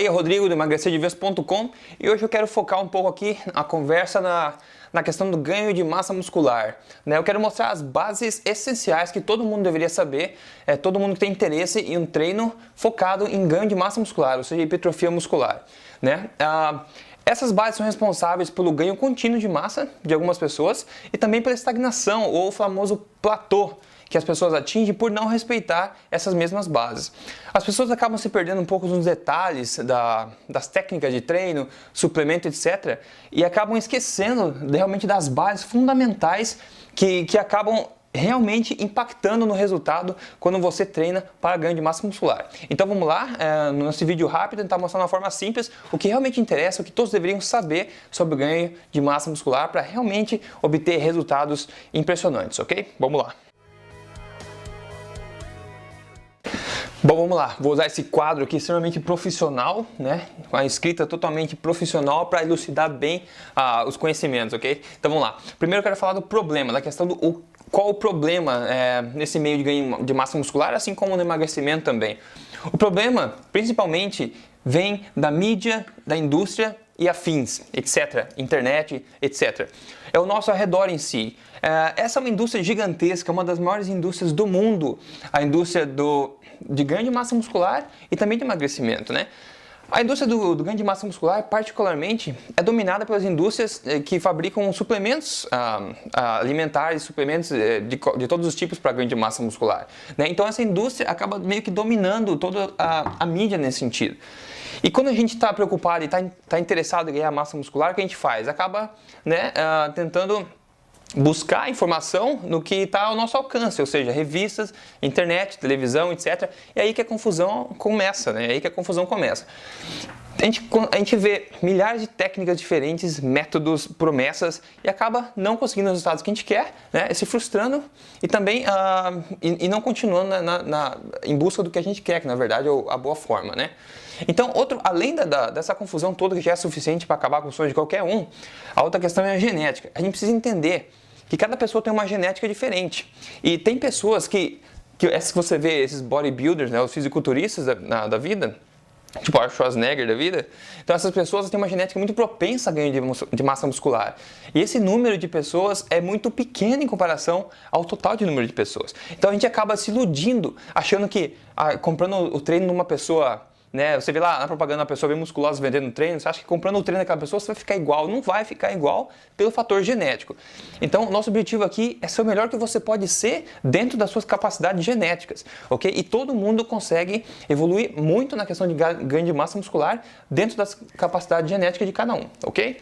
Fala aí, Rodrigo do emagrecerdevez.com, e hoje eu quero focar um pouco aqui a conversa na questão do ganho de massa muscular. Eu quero mostrar as bases essenciais que todo mundo deveria saber, todo mundo que tem interesse em um treino focado em ganho de massa muscular, ou seja, hipertrofia muscular. Essas bases são responsáveis pelo ganho contínuo de massa de algumas pessoas e também pela estagnação ou o famoso platô que as pessoas atingem por não respeitar essas mesmas bases. As pessoas acabam se perdendo um pouco nos detalhes das técnicas de treino, suplemento, etc. e acabam esquecendo realmente das bases fundamentais que acabam realmente impactando no resultado quando você treina para ganho de massa muscular. Então vamos lá, nesse vídeo rápido, tentar mostrar de uma forma simples o que realmente interessa, o que todos deveriam saber sobre o ganho de massa muscular para realmente obter resultados impressionantes, ok? Vamos lá. Bom, vamos lá, vou usar esse quadro aqui extremamente profissional, com a escrita totalmente profissional para elucidar bem os conhecimentos, ok? Então vamos lá. Primeiro eu quero falar do problema, da questão do qual o problema nesse meio de ganho de massa muscular, assim como no emagrecimento também. O problema, principalmente, vem da mídia, da indústria e afins, etc. Internet, etc. É o nosso arredor em si. Essa é uma indústria gigantesca, uma das maiores indústrias do mundo, a indústria de ganho de massa muscular e também de emagrecimento, A indústria do ganho de massa muscular, particularmente, é dominada pelas indústrias que fabricam suplementos alimentares, suplementos de todos os tipos para ganho de massa muscular. Então essa indústria acaba meio que dominando toda a mídia nesse sentido. E quando a gente está preocupado e está interessado em ganhar massa muscular, o que a gente faz? Acaba tentando buscar informação no que está ao nosso alcance, ou seja, revistas, internet, televisão, etc. E aí que a confusão começa, A gente vê milhares de técnicas diferentes, métodos, promessas e acaba não conseguindo os resultados que a gente quer, se frustrando e também e não continuando em busca do que a gente quer, que na verdade é a boa forma, Então, além dessa confusão toda que já é suficiente para acabar com o sonho de qualquer um, a outra questão é a genética. A gente precisa entender que cada pessoa tem uma genética diferente. E tem pessoas que você vê esses bodybuilders, os fisiculturistas da vida, tipo Arnold Schwarzenegger da vida, então essas pessoas têm uma genética muito propensa a ganho de massa muscular. E esse número de pessoas é muito pequeno em comparação ao total de número de pessoas. Então a gente acaba se iludindo, achando que comprando o treino numa pessoa, você vê lá na propaganda uma pessoa bem musculosa vendendo treino, você acha que comprando o treino daquela pessoa você vai ficar igual. Não vai ficar igual pelo fator genético. Então, nosso objetivo aqui é ser o melhor que você pode ser dentro das suas capacidades genéticas, ok? E todo mundo consegue evoluir muito na questão de ganho de massa muscular dentro das capacidades genéticas de cada um, ok?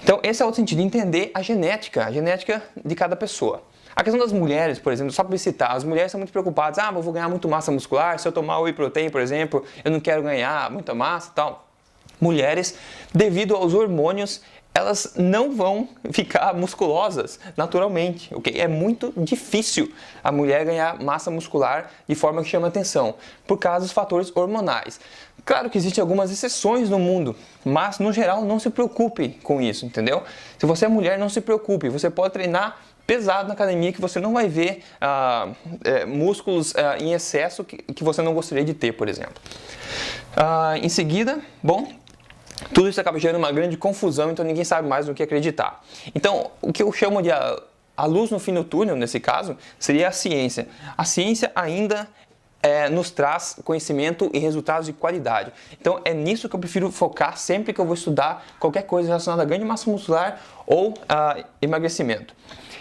Então, esse é o sentido de entender a genética de cada pessoa. A questão das mulheres, por exemplo, só para citar, as mulheres são muito preocupadas, eu vou ganhar muito massa muscular, se eu tomar whey protein, por exemplo, eu não quero ganhar muita massa e tal. Mulheres, devido aos hormônios, elas não vão ficar musculosas naturalmente, ok? É muito difícil a mulher ganhar massa muscular de forma que chama atenção, por causa dos fatores hormonais. Claro que existem algumas exceções no mundo, mas no geral não se preocupe com isso, entendeu? Se você é mulher, não se preocupe, você pode treinar pesado na academia que você não vai ver músculos em excesso que você não gostaria de ter, por exemplo. Em seguida, tudo isso acaba gerando uma grande confusão, então ninguém sabe mais no que acreditar. Então, o que eu chamo de a luz no fim do túnel, nesse caso, seria a ciência. A ciência ainda nos traz conhecimento e resultados de qualidade. Então é nisso que eu prefiro focar sempre que eu vou estudar qualquer coisa relacionada a ganho de massa muscular ou emagrecimento.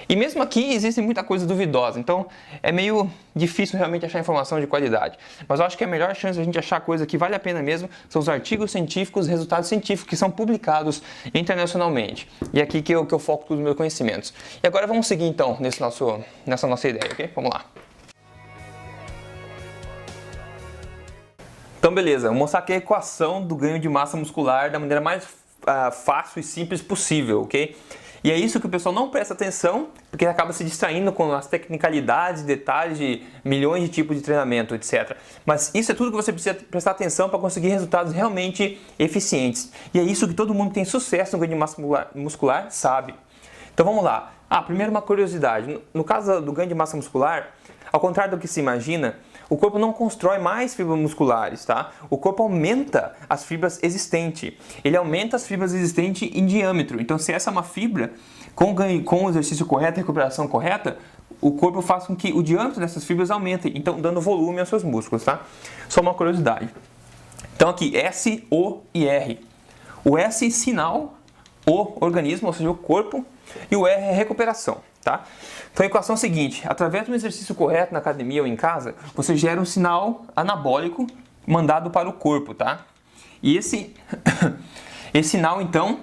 E mesmo aqui existe muita coisa duvidosa, então é meio difícil realmente achar informação de qualidade. Mas eu acho que a melhor chance de a gente achar coisa que vale a pena mesmo são os artigos científicos, resultados científicos que são publicados internacionalmente. E é aqui que eu foco todos os meus conhecimentos. E agora vamos seguir então nessa nossa ideia, ok? Vamos lá. Então beleza, vou mostrar aqui a equação do ganho de massa muscular da maneira mais fácil e simples possível, ok? E é isso que o pessoal não presta atenção, porque acaba se distraindo com as tecnicalidades, detalhes de milhões de tipos de treinamento, etc. Mas isso é tudo que você precisa prestar atenção para conseguir resultados realmente eficientes. E é isso que todo mundo que tem sucesso no ganho de massa muscular sabe. Então vamos lá. Primeiro uma curiosidade. No caso do ganho de massa muscular, ao contrário do que se imagina, o corpo não constrói mais fibras musculares, tá? O corpo aumenta as fibras existentes. Ele aumenta as fibras existentes em diâmetro. Então, se essa é uma fibra, com o exercício correto, a recuperação correta, o corpo faz com que o diâmetro dessas fibras aumente, então dando volume aos seus músculos, tá? Só uma curiosidade. Então aqui, S, O e R. O S, sinal, O, organismo, ou seja, o corpo, e o R é recuperação, tá? Então a equação é a seguinte, através de um exercício correto na academia ou em casa, você gera um sinal anabólico mandado para o corpo, tá? E esse sinal, então,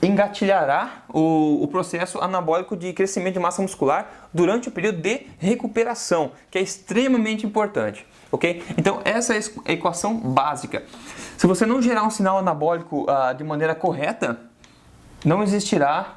engatilhará o processo anabólico de crescimento de massa muscular durante o período de recuperação, que é extremamente importante, ok? Então essa é a equação básica. Se você não gerar um sinal anabólico de maneira correta, não existirá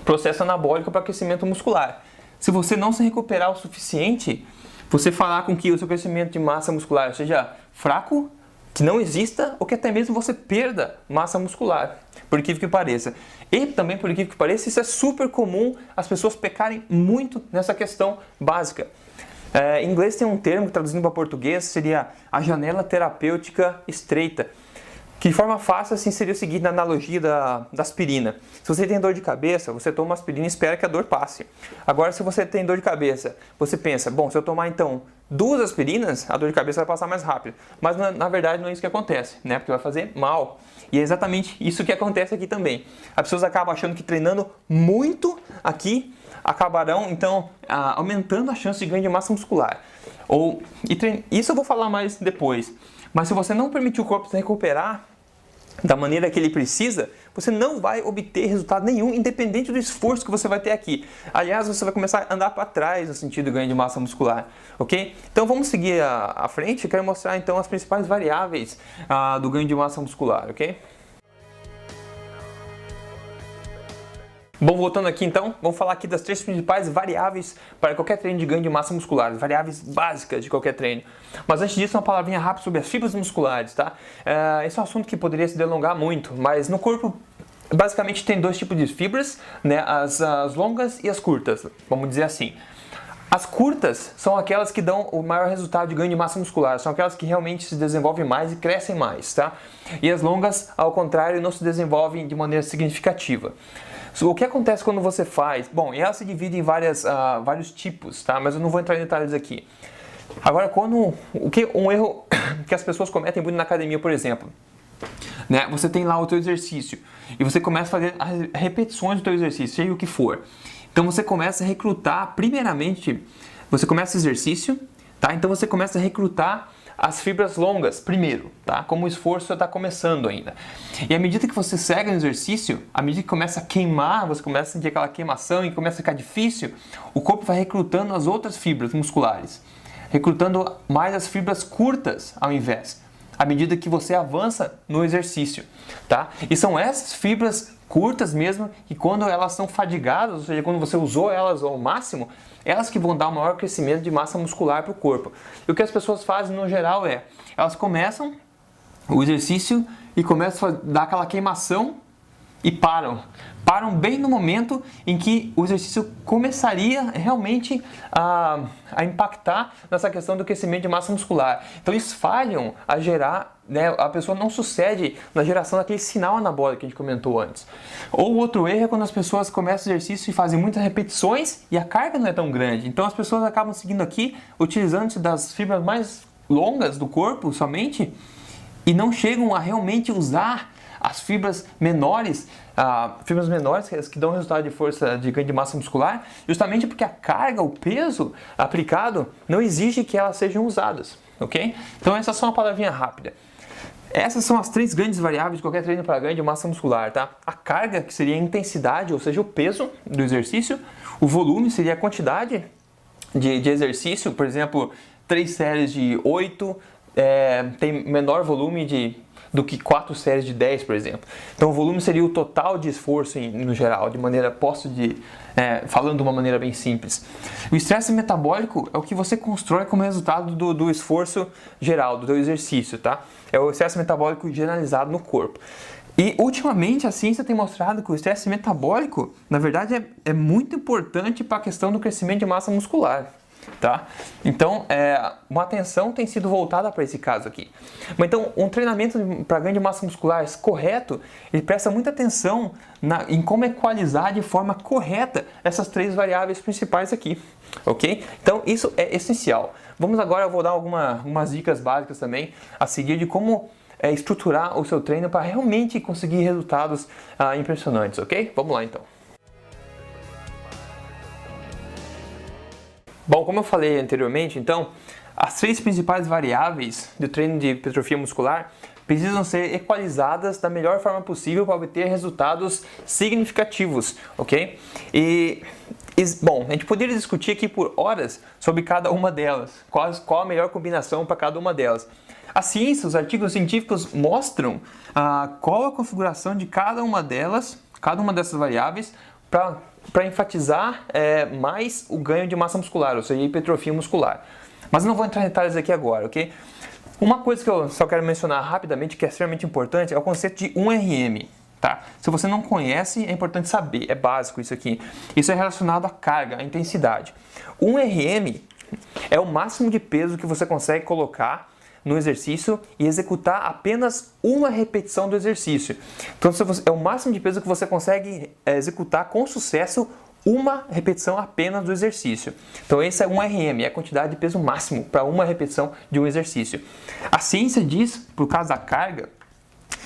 processo anabólico para crescimento muscular. Se você não se recuperar o suficiente, você fará com que o seu crescimento de massa muscular seja fraco, que não exista ou que até mesmo você perda massa muscular, por incrível que pareça. E também, por incrível que pareça, isso é super comum as pessoas pecarem muito nessa questão básica. Em inglês tem um termo que traduzindo para português seria a janela terapêutica estreita, que de forma fácil assim seria o seguinte, na analogia da aspirina. Se você tem dor de cabeça, você toma uma aspirina e espera que a dor passe. Agora, se você tem dor de cabeça, você pensa, bom, se eu tomar então 2 aspirinas, a dor de cabeça vai passar mais rápido. Mas na verdade não é isso que acontece, né? Porque vai fazer mal. E é exatamente isso que acontece aqui também. As pessoas acabam achando que treinando muito aqui, acabarão então aumentando a chance de ganho de massa muscular. Isso eu vou falar mais depois. Mas se você não permitir o corpo se recuperar da maneira que ele precisa, você não vai obter resultado nenhum, independente do esforço que você vai ter aqui. Aliás, você vai começar a andar para trás no sentido de ganho de massa muscular, ok? Então vamos seguir à frente. Eu quero mostrar então as principais variáveis do ganho de massa muscular, ok? Bom, voltando aqui então, vamos falar aqui das 3 principais variáveis para qualquer treino de ganho de massa muscular, variáveis básicas de qualquer treino. Mas antes disso, uma palavrinha rápida sobre as fibras musculares, tá? Esse é um assunto que poderia se delongar muito, mas no corpo basicamente tem 2 tipos de fibras, né? As longas e as curtas, vamos dizer assim. As curtas são aquelas que dão o maior resultado de ganho de massa muscular, são aquelas que realmente se desenvolvem mais e crescem mais, tá? E as longas, ao contrário, não se desenvolvem de maneira significativa. O que acontece quando você faz? Bom, ela se divide em vários tipos, tá? Mas eu não vou entrar em detalhes aqui. Agora, um erro que as pessoas cometem muito na academia, por exemplo, né? Você tem lá o teu exercício e você começa a fazer as repetições do teu exercício, seja o que for. Então você começa a recrutar, primeiramente, você começa o exercício, tá? Então você começa a recrutar as fibras longas primeiro, tá? Como o esforço está começando ainda. E à medida que você segue no exercício, à medida que começa a queimar, você começa a sentir aquela queimação e começa a ficar difícil, o corpo vai recrutando as outras fibras musculares, recrutando mais as fibras curtas ao invés, à medida que você avança no exercício, tá? E são essas fibras curtas mesmo, que quando elas são fadigadas, ou seja, quando você usou elas ao máximo, elas que vão dar o maior crescimento de massa muscular para o corpo. E o que as pessoas fazem no geral elas começam o exercício e começam a dar aquela queimação e param. Param bem no momento em que o exercício começaria realmente a impactar nessa questão do crescimento de massa muscular. Então eles falham a gerar, né, a pessoa não sucede na geração daquele sinal anabólico que a gente comentou antes. Ou outro erro é quando as pessoas começam o exercício e fazem muitas repetições e a carga não é tão grande. Então as pessoas acabam seguindo aqui, utilizando-se das fibras mais longas do corpo somente e não chegam a realmente usar as fibras menores que dão resultado de força de ganho de massa muscular, justamente porque a carga, o peso aplicado não exige que elas sejam usadas, ok? Então essa é só uma palavrinha rápida. Essas são as 3 grandes variáveis de qualquer treino para ganho de massa muscular, tá? A carga, que seria a intensidade, ou seja, o peso do exercício. O volume seria a quantidade de exercício, por exemplo, 3 séries de 8 tem menor volume do que 4 séries de 10, por exemplo. Então o volume seria o total de esforço no geral, de maneira falando de uma maneira bem simples. O estresse metabólico é o que você constrói como resultado do esforço geral, do teu exercício, tá? É o estresse metabólico generalizado no corpo. E ultimamente a ciência tem mostrado que o estresse metabólico, na verdade, é muito importante para a questão do crescimento de massa muscular. tá? Então, uma atenção tem sido voltada para esse caso aqui. Mas então, um treinamento para ganho de massa muscular correto, ele presta muita atenção em como equalizar de forma correta essas 3 variáveis principais aqui, ok? Então, isso é essencial. Vamos agora, eu vou dar algumas dicas básicas também a seguir de como estruturar o seu treino para realmente conseguir resultados impressionantes, ok? Vamos lá então. Bom, como eu falei anteriormente, então, as 3 principais variáveis do treino de hipertrofia muscular precisam ser equalizadas da melhor forma possível para obter resultados significativos, ok? Bom, a gente poderia discutir aqui por horas sobre cada uma delas, qual a melhor combinação para cada uma delas. A ciência, os artigos científicos mostram qual a configuração de cada uma dessas variáveis para enfatizar mais o ganho de massa muscular, ou seja, hipertrofia muscular. Mas eu não vou entrar em detalhes aqui agora, ok? Uma coisa que eu só quero mencionar rapidamente, que é extremamente importante, é o conceito de 1RM. Tá? Se você não conhece, é importante saber, é básico isso aqui. Isso é relacionado à carga, à intensidade. 1RM é o máximo de peso que você consegue colocar no exercício e executar apenas uma repetição do exercício. Então, é o máximo de peso que você consegue executar com sucesso uma repetição apenas do exercício. Então, esse é 1RM, é a quantidade de peso máximo para uma repetição de um exercício. A ciência diz, por causa da carga,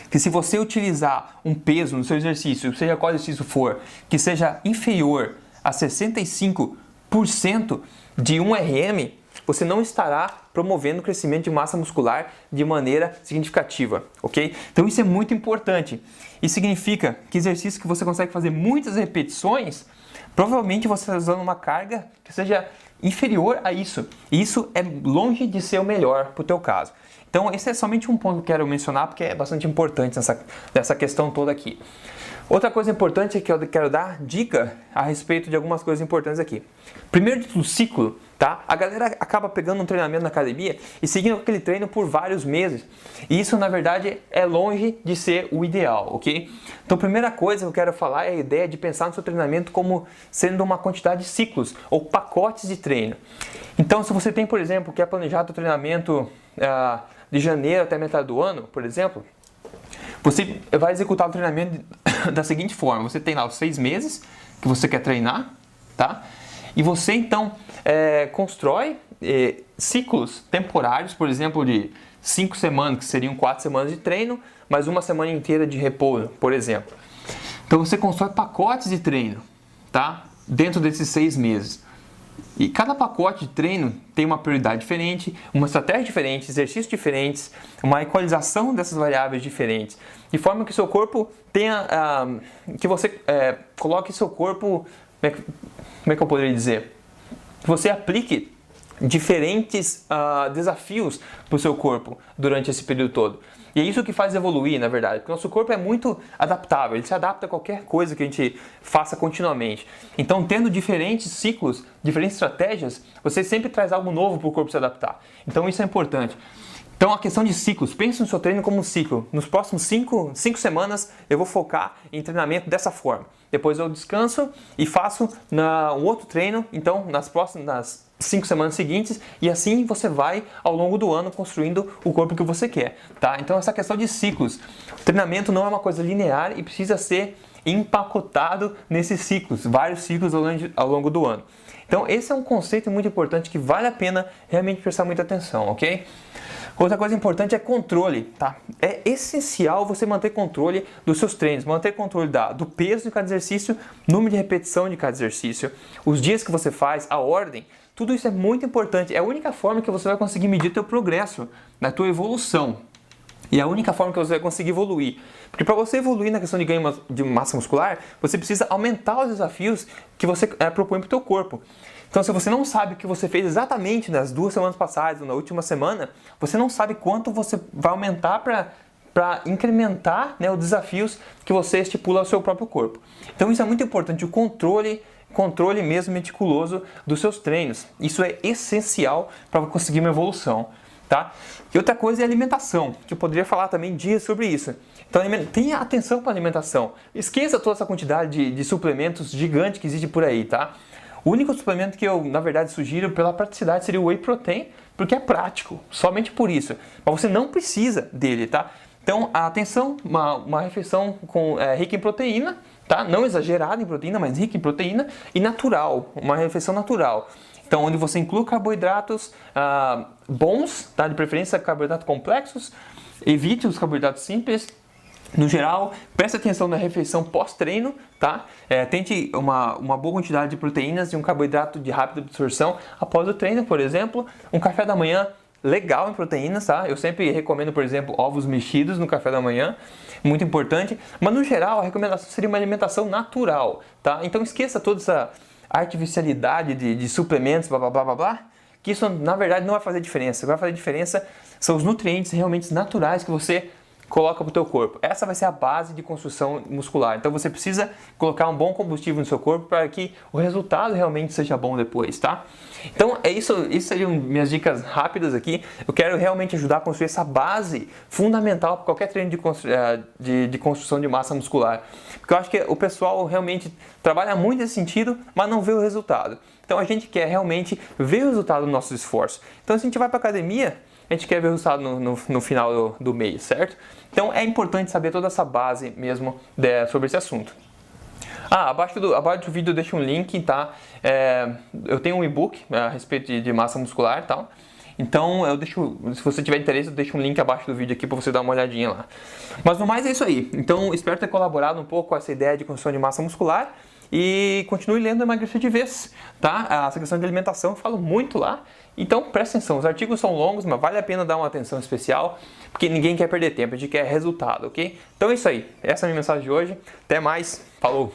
que se você utilizar um peso no seu exercício, seja qual exercício for, que seja inferior a 65% de 1RM, você não estará promovendo o crescimento de massa muscular de maneira significativa, ok? Então isso é muito importante. Isso significa que exercícios que você consegue fazer muitas repetições, provavelmente você está usando uma carga que seja inferior a isso. E isso é longe de ser o melhor para o teu caso. Então esse é somente um ponto que eu quero mencionar porque é bastante importante nessa questão toda aqui. Outra coisa importante é que eu quero dar dica a respeito de algumas coisas importantes aqui. Primeiro do ciclo, tá? A galera acaba pegando um treinamento na academia e seguindo aquele treino por vários meses. E isso, na verdade, é longe de ser o ideal, ok? Então, a primeira coisa que eu quero falar é a ideia de pensar no seu treinamento como sendo uma quantidade de ciclos ou pacotes de treino. Então, se você tem, por exemplo, quer planejar o treinamento de janeiro até metade do ano, por exemplo, você vai executar o treinamento da seguinte forma: você tem lá os 6 meses que você quer treinar, tá? E você então constrói ciclos temporários, por exemplo, de 5 semanas, que seriam 4 semanas de treino, mais uma semana inteira de repouso, por exemplo. Então você constrói pacotes de treino, tá? Dentro desses 6 meses. E cada pacote de treino tem uma prioridade diferente, uma estratégia diferente, exercícios diferentes, uma equalização dessas variáveis diferentes, de forma que seu corpo tenha, que você coloque seu corpo, como é que eu poderia dizer? Que você aplique diferentes desafios para o seu corpo durante esse período todo. E é isso que faz evoluir, na verdade, porque o nosso corpo é muito adaptável, ele se adapta a qualquer coisa que a gente faça continuamente. Então, tendo diferentes ciclos, diferentes estratégias, você sempre traz algo novo para o corpo se adaptar. Então, isso é importante. Então, a questão de ciclos, pense no seu treino como um ciclo. Nos próximos 5 semanas, eu vou focar em treinamento dessa forma. Depois eu descanso e faço um outro treino, então, nas 5 semanas seguintes, e assim você vai ao longo do ano construindo o corpo que você quer, tá? Então essa questão de ciclos, o treinamento não é uma coisa linear e precisa ser empacotado nesses ciclos, vários ciclos ao longo do ano. Então esse é um conceito muito importante que vale a pena realmente prestar muita atenção, ok? Outra coisa importante é controle, tá? É essencial você manter controle dos seus treinos, manter controle do peso de cada exercício, número de repetição de cada exercício, os dias que você faz, a ordem. Tudo isso é muito importante, é a única forma que você vai conseguir medir teu progresso, na tua evolução. E é a única forma que você vai conseguir evoluir. Porque para você evoluir na questão de ganho de massa muscular, você precisa aumentar os desafios que você propõe para o teu corpo. Então, se você não sabe o que você fez exatamente nas 2 semanas passadas ou na última semana, você não sabe quanto você vai aumentar para incrementar, né, os desafios que você estipula ao seu próprio corpo. Então, isso é muito importante, o controle mesmo meticuloso dos seus treinos. Isso é essencial para conseguir uma evolução, tá? E outra coisa é a alimentação, que eu poderia falar também dias sobre isso. Então tenha atenção para a alimentação. Esqueça toda essa quantidade de suplementos gigante que existe por aí, tá? O único suplemento que eu, na verdade, sugiro pela praticidade seria o Whey Protein, porque é prático, somente por isso. Mas você não precisa dele, tá? Então, atenção, uma refeição rica em proteína, tá? Não exagerada em proteína, mas rica em proteína e natural, uma refeição natural. Então, onde você inclui carboidratos bons, tá? De preferência carboidratos complexos, evite os carboidratos simples. No geral, preste atenção na refeição pós-treino, tá? Tente uma boa quantidade de proteínas e um carboidrato de rápida absorção após o treino, por exemplo. Um café da manhã legal em proteínas, tá? Eu sempre recomendo, por exemplo, ovos mexidos no café da manhã, muito importante. Mas no geral, a recomendação seria uma alimentação natural, tá? Então esqueça toda essa artificialidade de suplementos, blá blá blá blá blá, que isso na verdade não vai fazer diferença. O que vai fazer diferença são os nutrientes realmente naturais que você coloca para o teu corpo. Essa vai ser a base de construção muscular. Então você precisa colocar um bom combustível no seu corpo para que o resultado realmente seja bom depois, tá? Então é isso, seriam minhas dicas rápidas aqui. Eu quero realmente ajudar a construir essa base fundamental para qualquer treino de construção de massa muscular. Porque eu acho que o pessoal realmente trabalha muito nesse sentido, mas não vê o resultado. Então a gente quer realmente ver o resultado do nosso esforço. Então se a gente vai para a academia, a gente quer ver o resultado no final do mês, certo? Então é importante saber toda essa base mesmo sobre esse assunto. Abaixo do vídeo eu deixo um link, tá? Eu tenho um e-book a respeito de massa muscular e tal. Então se você tiver interesse, eu deixo um link abaixo do vídeo aqui para você dar uma olhadinha lá. Mas no mais é isso aí. Então espero ter colaborado um pouco com essa ideia de construção de massa muscular. E continue lendo Emagrecer de Vez, tá? Essa questão de alimentação eu falo muito lá. Então presta atenção, os artigos são longos, mas vale a pena dar uma atenção especial, porque ninguém quer perder tempo, a gente quer resultado, ok? Então é isso aí, essa é a minha mensagem de hoje. Até mais, falou!